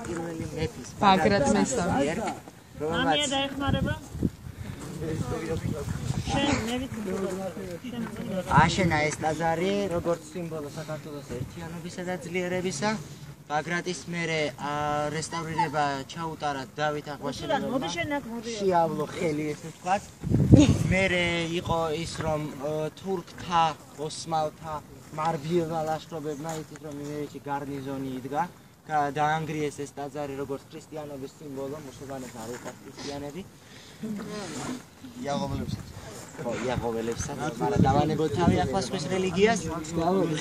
პირველი მეფის ბაგრატ მესამე ამია დაეხმარება აშენა ეს ტაძარი როგორც სიმბოლო საქართველოს ერთიანობისა და ძლიერებისა ბაგრატის მერე რესტავრირება ჩაუტარა დავით აღვაშენებელმა შეავლო ხელი ესე ვთქვათ მერე იყო ის რომ თურქთა ოსმალთა მარბიელმა ლაშქრობებმა იცით რომ იმერეთში გარნიზონი იდგა დაანგრიეს ეს ტაძარი როგორც ქრისტიანობის სიმბოლო მუსულმანებს არ უყვართ ქრისტიანები იაღობელებსაც მაგრამ დავანებოთ თავი ახლა სხვის რელიგიას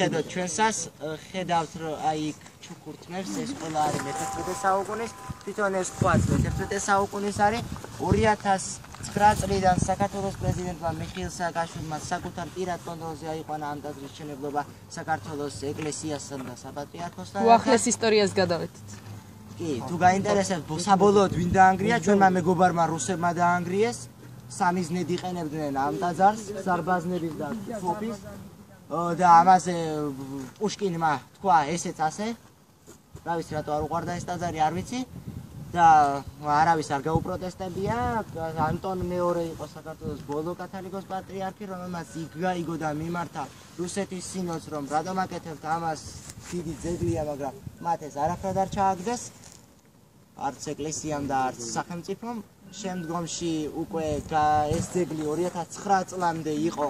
ხედავთ ჩვენსას ხედავთ რომ აი ჩუქურთმებს ეს ყველა არის მე-11 საუკუნის თვითონ ეს ქვაც მე-11 საუკუნის არის 2009 წლიდან საქართველოს პრეზიდენტმა მიხეილ სააკაშვილმა საკუთარ პირად კონტროლზე აიყვანა ამ ტაძრის მშენებლობა საქართველოს ეკლესიასთან და საპატრიარქოსთან უახლეს ისტორიას გადავედით კი თუ გაინტერესებთ საბოლოოდ ვინ დაანგრია ჩვენმა მეგობარმა რუსებმა დაანგრიეს სამიზნედ იყენებდნენ ამ ტაძარს სარბაზნების და ფობის და ამაზე პუშკინმა თქვა ესეც ასე რა ვიცი რატო არ უყვარდა ეს ტაძარი არ ვიცი და არავის არ გაუპროტესტებია ანტონ მეორე იყო საქართველოს ბოლო კათოლიკოს პატრიარქი რომელმაც იგაიგო და მიმართა რუსეთის სინოდს რომ რატომ აკეთებთ ამას დიდი ძეგლია მაგრამ მათ ეს არაფრად არ ჩააგდეს არც ეკლესიამ და არც სახელმწიფომ შემდგომში უკვე ეს ძეგლი 2009 წლამდე იყო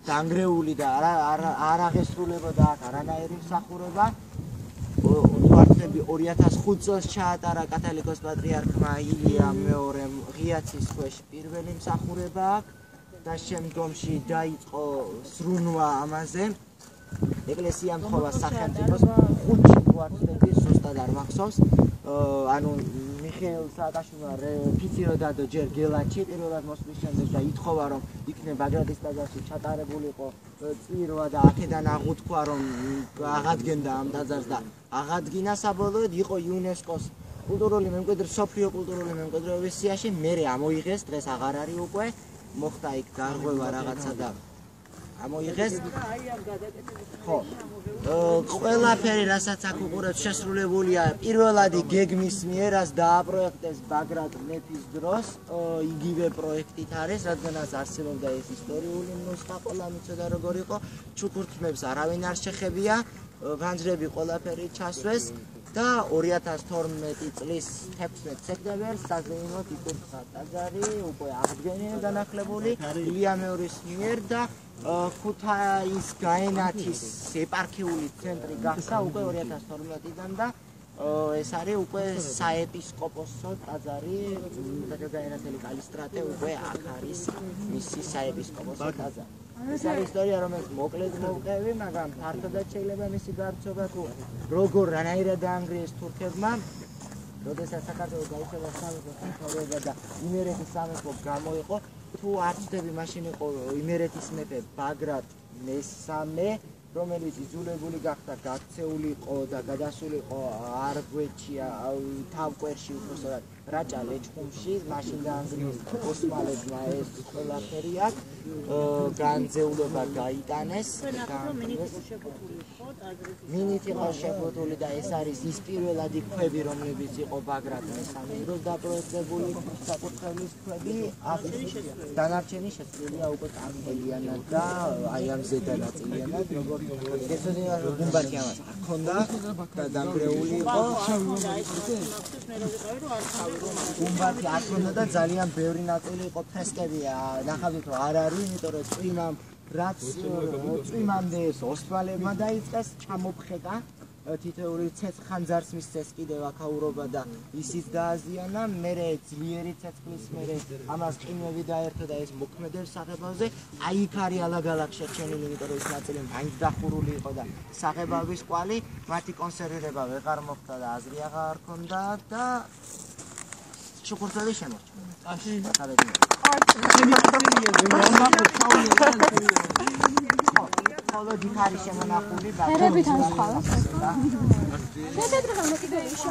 დანგრეული და არ აღესრულებოდა აქ არანაირი მსახურება 2005 წელს ჩაატარა კათოლიკოს პატრიარქმა ილია მეორემ ღიაცის ქვეშ პირველი მსახურება აქ და შემდგომში დაიწყო სრუნვა ამაზე ეკლესიამ თხოვა სახელმწიფოს 5 კვარტლები ზუსტად არ მახსოვს ანუ მიხეილ სააკაშვილმა ფიცირო დადო ჯერ გელათში პირველად მოსვლის შემდეგ და ითხოვა რომ იქნება ბაგრატის ტაძარში ჩატარებულიყო წირვა და აქედან აღუთქვა რომ აღადგენდა ამ ტაძარს და აღადგინა საბოლოოდ იყო იუნესკოს კულტურული მემკვიდრე სოფლიო კულტურული მემკვიდრეობის სიაში მერე ამოიღეს დღეს აღარ არის უკვე მოხდა იქ გარღვევა რაღაცა და ამოიღეს ხო ყველაფერი რასაც აქ უყურებთ შესრულებულია პირველადი გეგმის მიერას დააპროექტეს ბაგრატ მეფის დროს იგივე პროექტით არის რადგანაც არსებობდა ეს ისტორიული ნუსხა ყველა მიცოდა როგორ იყო ჩუქურთმებს არავინ არ შეხებია განძრები ყველაფერი ჩასვეს და 2012 წლის 16 სექტემბერს საზეიმოდ იკურთხა ტაძარი უკვე აღდგენილი განახლებული ილია მეორის მიერ და ქუთაის გაენათის ეპარქიული ცენტრი გახდა უკვე 2012-დან და ეს არის უკვე საეპისკოპოსო ტაძარი გაენათელი კალისტრატე უკვე აქ არის მისი საეპისკოპოსო ტაძარი ეს არის ისტორია რომელიც მოკლედ მოვყევი მაგრამ ფართოდაც შეიძლება მისი გარჩევა თუ როგორ რანაირად დაანგრიეს თურქებმა როდესაც საქართველოს გაიხადა სამეფო და იმერეთის სამეფო გამოიყო თუ არ ვწდები მაშინ იყო იმერეთის მეფე ბაგრატ მესამე რომელიც იძულებული გახდა გაქცეული იყო და გადასულიყო არგვეთში თავკვერში უბრალოდ რაჭა ლეჩხუმში მაშინ დაანგრიეს ოსმალებმა ეს ყველაფერი აქ განძეულობა გაიტანეს მინით იყო შეფუთული და ეს არის ის პირველადი ქვები რომლებიც იყო ბაგრატ მესამე დროს დაპროექტებული საკურთხევლის ქვები დანარჩენი შეცვლილია უკვე კანონიანად და აი ამ ზედანაწილიანად როგორც გეცოდინა რომ გუმბათი ამას არ ქონდა და დანგრეული იყო გუმბათი არ ქონდა და ძალიან ბევრი ნაწილი იყო ფრესკები ნახავთ რომ არ არის იმიტომ რომ წვიმამ რაც წვიმამდე ეს ოსმალებმა დაიწყეს ჩამოფხეკა თითოეული ხანძარს მისცეს კიდევ აქაურობა და ისიც დააზიანა მერე ძლიერი ცეცხლის მერე ამას ყინვები დაერთო და ეს მოქმედებს საღებავზე აი იქ არის ალაგ-ალაგ შეჩენილი იმიტომ რომ ეს ნაწილი მაინც დახურული იყო და საღებავის კვალი მათი კონსერვირება ვეღარ მოხდა და აზრი აღარ ჰქონდა და ჩუქურთმები ხოლო დიქარი შემონახული ფერებით ამ სხვა. შედედრება მე კიდე ისე.